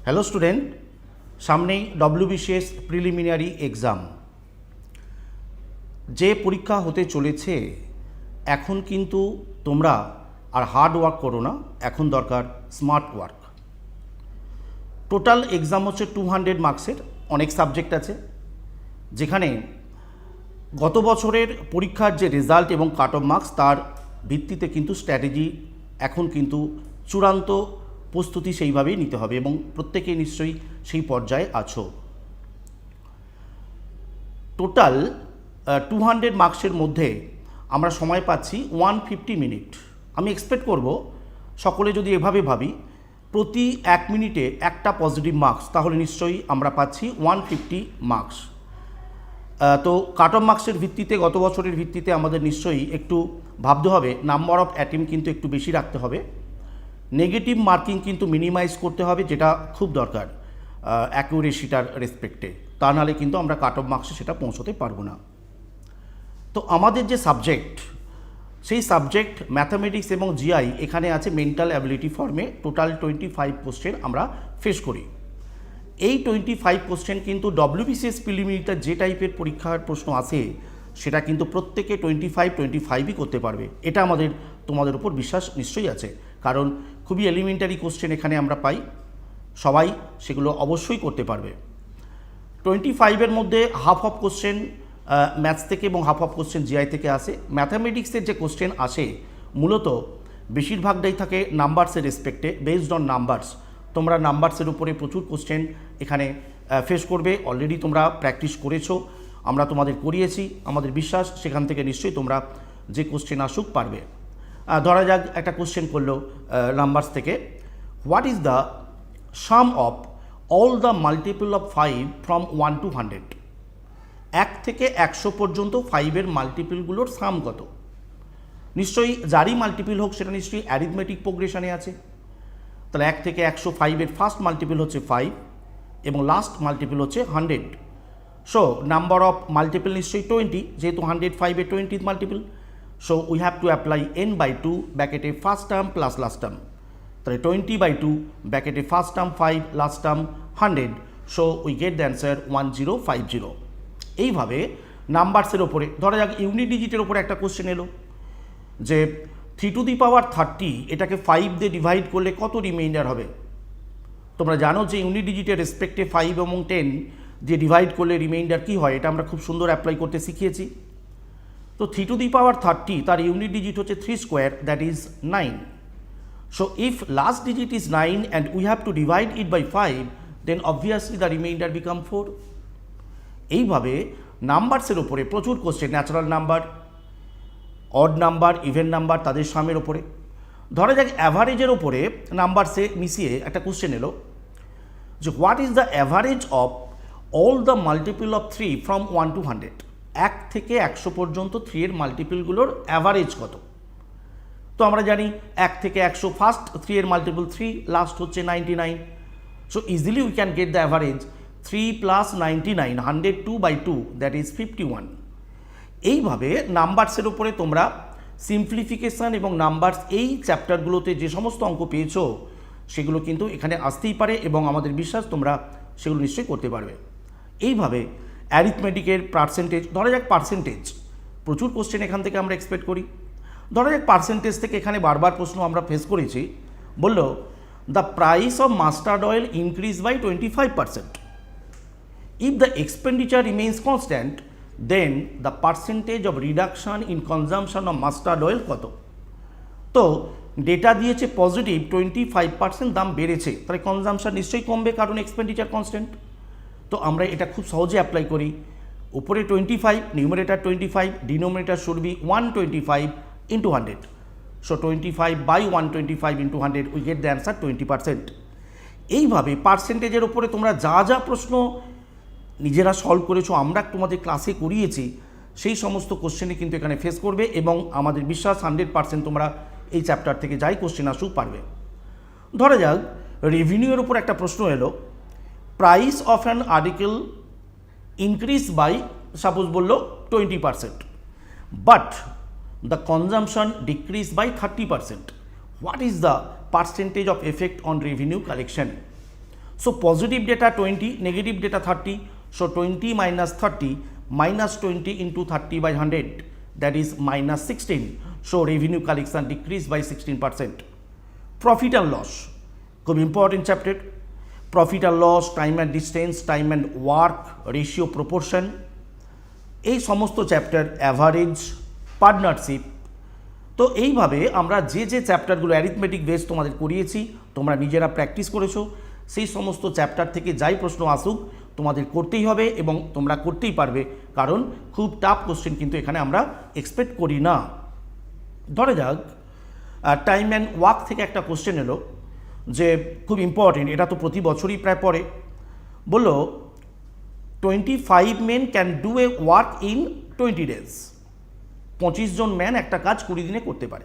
Hello student, সামনেই WBCS preliminary exam যে পরীক্ষা হতে চলেছে। এখন কিন্তু তোমরা আর হার্ড ওয়ার্ক করো না, এখন দরকার স্মার্ট ওয়ার্ক। টোটাল এক্সাম হচ্ছে 200 মার্কসের, অনেক সাবজেক্ট আছে, যেখানে গত বছরের পরীক্ষার যে রেজাল্ট এবং কাট অফ মার্কস তার ভিত্তিতে কিন্তু স্ট্র্যাটেজি এখন কিন্তু চূড়ান্ত প্রস্তুতি সেইভাবেই নিতে হবে এবং প্রত্যেকে নিশ্চয়ই সেই পর্যায়ে আছো। টোটাল 200 মার্কসের মধ্যে আমরা সময় পাচ্ছি 150 মিনিট। আমি এক্সপেক্ট করব সকলে যদি এভাবে ভাবি প্রতি 1 মিনিটে একটা পজিটিভ মার্কস, তাহলে নিশ্চয়ই আমরা পাচ্ছি 150 মার্কস। তো কাট অফ মার্কসের ভিত্তিতে গত বছরের ভিত্তিতে আমাদের নিশ্চয়ই একটু ভাবতে হবে, নাম্বার অফ অ্যাটেম্প কিন্তু একটু বেশি রাখতে হবে, নেগেটিভ মার্কিং কিন্তু মিনিমাইজ করতে হবে, যেটা খুব দরকার অ্যাকুরেসিটার রেসপেক্টে, তা নাহলে কিন্তু আমরা কাট অফ মার্কসে সেটা পৌঁছতে পারবো না। তো আমাদের যে সাবজেক্ট, সেই সাবজেক্ট ম্যাথামেটিক্স এবং জিআই এখানে আছে মেন্টাল অ্যাবিলিটি ফর্মে। টোটাল 25 কোশ্চেন আমরা ফেস করি। এই 25 কোশ্চেন কিন্তু WBCS প্রিলিমিনারিতে যে টাইপের পরীক্ষার প্রশ্ন আসে সেটা কিন্তু প্রত্যেকে 25ই করতে পারবে, এটা তোমাদের উপর বিশ্বাস নিশ্চয়ই আছে, কারণ খুবই এলিমেন্টারি কোশ্চেন এখানে আমরা পাই, সবাই সেগুলো অবশ্যই করতে পারবে। 25-এর মধ্যে হাফ অফ কোশ্চেন ম্যাথস থেকে এবং হাফ অফ কোশ্চেন জিআই থেকে আসে। ম্যাথামেটিক্সের যে কোশ্চেন আসে মূলত বেশিরভাগটাই থাকে নাম্বারসের রেসপেক্টে, বেসড অন নাম্বারস। তোমরা নাম্বারসের উপরে প্রচুর কোশ্চেন এখানে ফেস করবে, অলরেডি তোমরা প্র্যাকটিস করেছো, আমরা তোমাদের করিয়েছি, আমাদের বিশ্বাস সেখান থেকে নিশ্চয়ই তোমরা যে কোশ্চেন আসুক পারবে। ধরা যাক একটা কোশ্চেন করলো নাম্বারস থেকে, what is the some of all the multiple of 5 from 1 to 100? 1 থেকে 100 পর্যন্ত 5-এর মাল্টিপলগুলোর সাম কত? নিশ্চয়ই যারই মাল্টিপল হোক সেটা নিশ্চয়ই অ্যারিথমেটিক প্রোগ্রেশনে আছে। তাহলে 1 থেকে 105-এর ফার্স্ট মাল্টিপল হচ্ছে 5 এবং লাস্ট মাল্টিপল হচ্ছে 100। সো নাম্বার অফ মাল্টিপল নিশ্চয়ই 20, যেহেতু 105-এর 20th multiple. So we have to apply n/2 ব্র্যাকেটে first term plus last term. তাহলে 20/2 ব্র্যাকেটে first term 5, last term 100। So we get the answer 1050। এইভাবে নাম্বারসের ওপরে ধরা যাক ইউনিট ডিজিটের ওপরে একটা কোশ্চেন এলো যে 3 to the power 30 এটাকে 5 দিয়ে ডিভাইড করলে কত রিমাইন্ডার হবে? তোমরা জানো যে ইউনিট ডিজিটের রেসপেক্টে 5 এবং 10 দিয়ে ডিভাইড করলে রিমাইন্ডার কী হয়, এটা আমরা খুব সুন্দর অ্যাপ্লাই করতে শিখিয়েছি। তো 3 to the power 30 তার ইউনিট ডিজিট হচ্ছে 3 square, that is 9। So if last digit is 9 and we have to divide it by 5, then obviously the remainder become 4। এইভাবে নাম্বারসের ওপরে প্রচুর question, natural number, odd number, even number, তাদের সামের ওপরে। ধরা যাক অ্যাভারেজের ওপরে নাম্বারসে মিশিয়ে একটা কোশ্চেন এলো যে what is the average of all the multiple of 3 from 1 to 100? 1 থেকে 100 পর্যন্ত 3-এর মাল্টিপলগুলোর অ্যাভারেজ কত? তো আমরা জানি 1 থেকে 100 ফার্স্ট 3-এর মাল্টিপল 3, লাস্ট হচ্ছে 99। So easily we can get the average 3 + 99, 102/2, that is 51। এইভাবে নাম্বারসের উপরে তোমরা সিম্পলিফিকেশান এবং নাম্বারস এই চ্যাপ্টারগুলোতে যে সমস্ত অঙ্ক পেয়েছো সেগুলো কিন্তু এখানে আসতেই পারে এবং আমাদের বিশ্বাস তোমরা সেগুলো নিশ্চয়ই করতে পারবে। এইভাবে অ্যারিথমেটিকের পার্সেন্টেজ, ধরা যাক পার্সেন্টেজ, প্রচুর কোশ্চেন এখান থেকে আমরা এক্সপেক্ট করি। ধরা যাক পার্সেন্টেজ থেকে এখানে বারবার প্রশ্ন আমরা ফেস করেছি, বলল the price of mustard oil increase by 25%। If the expenditure remains constant, then the percentage of reduction in consumption of mustard oil কত? তো ডেটা দিয়েছে পজিটিভ 25% দাম বেড়েছে, তাহলে কনজামশন নিশ্চয়ই কমবে কারণ এক্সপেন্ডিচার কনস্ট্যান্ট। তো আমরা এটা খুব সহজে অ্যাপ্লাই করি। উপরে 25, numerator 25, denominator should be 125 into 100. So 25/125 into 100, we get the answer 20%. এইভাবে পার্সেন্টেজের উপরে তোমরা যা যা প্রশ্ন নিজেরা সলভ করেছো, আমরা তোমাদের ক্লাসে করিয়েছি, সেই সমস্ত কোশ্চেনই কিন্তু এখানে ফেস করবে এবং আমাদের বিশ্বাস 100% তোমরা এই চ্যাপ্টার থেকে যাই কোশ্চেন আসুক পারবে। ধরা যাক রেভিনিউয়ের উপর একটা প্রশ্ন এলো, price of an article increase by suppose বললো 20%, but the consumption decreased by 30%. What is the percentage of effect on revenue collection? So positive data 20, negative data 30. So 20 minus 30 minus 20 into 30 by 100, that is minus 16. So revenue collection decreased by 16%. Profit and loss, খুব important chapter. Profit and loss, time and distance, time and work, ratio proportion, এই সমস্ত chapter, average, partnership. তো এইভাবে আমরা যে যে চ্যাপ্টারগুলো arithmetic base তোমাদের করিয়েছি, তোমরা নিজেরা প্র্যাকটিস করেছো, সেই সমস্ত চ্যাপ্টার থেকে যাই প্রশ্ন আসুক তোমাদের করতেই হবে এবং তোমরা করতেই পারবে, কারণ খুব টাফ কোশ্চেন কিন্তু এখানে আমরা এক্সপেক্ট করি না। ধরে যাক টাইম অ্যান্ড ওয়ার্ক থেকে একটা কোশ্চেন এলো যে খুব ইম্পর্টেন্ট, এটা তো প্রতি বছরই প্রায় পড়ে। বললো 25 men can do a work in 20 days। 25 জন ম্যান একটা কাজ 20 দিনে করতে পারে।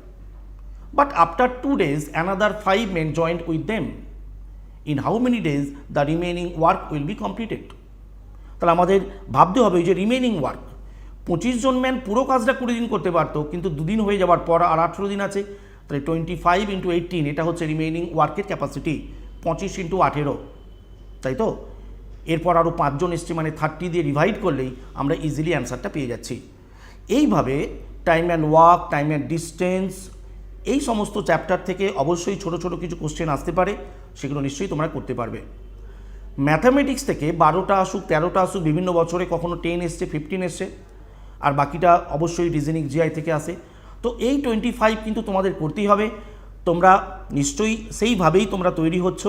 But after 2 days another 5 men joint with them. In how many days the remaining work will be completed. তাহলে আমাদের ভাবতে হবে যে রিমেনিং ওয়ার্ক, 25 জন ম্যান পুরো কাজটা 20 দিন করতে পারতো, কিন্তু 2 দিন হয়ে যাওয়ার পর আর 18 দিন আছে। তাহলে 25 into 18, এটা হচ্ছে রিমেনিং ওয়ার্কের ক্যাপাসিটি। 25 into 18, তাই তো? এরপর আরও 5 জন এসছে, মানে 30 দিয়ে ডিভাইড করলেই আমরা ইজিলি অ্যান্সারটা পেয়ে যাচ্ছি। এইভাবে time and work, time and distance, এই সমস্ত চ্যাপ্টার থেকে অবশ্যই ছোট ছোট কিছু কোশ্চেন আসতে পারে, সেগুলো নিশ্চয়ই তোমরা করতে পারবে। ম্যাথামেটিক্স থেকে 12টা আসুক, 13টা আসুক, বিভিন্ন বছরে কখনো 10 এসছে, 15 এসছে, আর বাকিটা অবশ্যই রিজনিং জিআই থেকে আসে। তো এই 25 কিন্তু তোমাদের করতেই হবে। তোমরা নিশ্চয়ই সেইভাবেই তোমরা তৈরি হচ্ছ।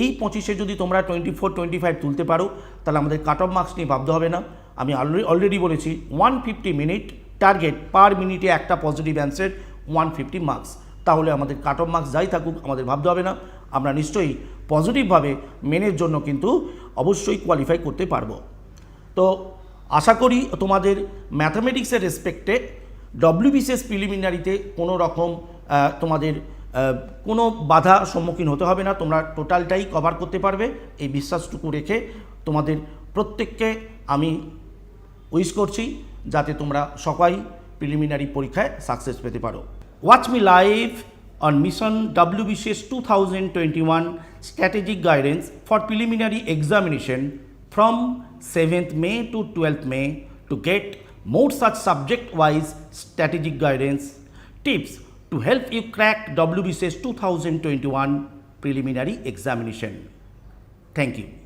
এই 25-এ যদি তোমরা 24, 25 তুলতে পারো, তাহলে আমাদের কাট অফ মার্কস নিয়ে ভাবতে হবে না। আমি অলরেডি বলেছি 150 মিনিট টার্গেট, পার মিনিটে একটা পজিটিভ অ্যান্সার, 150 মার্কস। তাহলে আমাদের কাট অফ মার্কস যাই থাকুক, আমাদের ভাবতে হবে না, আমরা নিশ্চয়ই পজিটিভভাবে মেনের জন্য কিন্তু অবশ্যই কোয়ালিফাই করতে পারবো। তো আশা করি তোমাদের ম্যাথামেটিক্সের রেসপেক্টে WBCS প্রিলিমিনারিতে কোনো রকম তোমাদের কোনো বাধা সম্মুখীন হতে হবে না, তোমরা টোটালটাই কভার করতে পারবে, এই বিশ্বাসটুকু রেখে তোমাদের প্রত্যেককে আমি উইশ করছি যাতে তোমরা সবাই প্রিলিমিনারি পরীক্ষায় সাকসেস পেতে পারো। Watch me live on mission WBCS 2021 strategic guidance for preliminary examination from 7th May to 12th May to get more such subject-wise strategic guidance tips to help you crack WBCS 2021 preliminary examination. Thank you.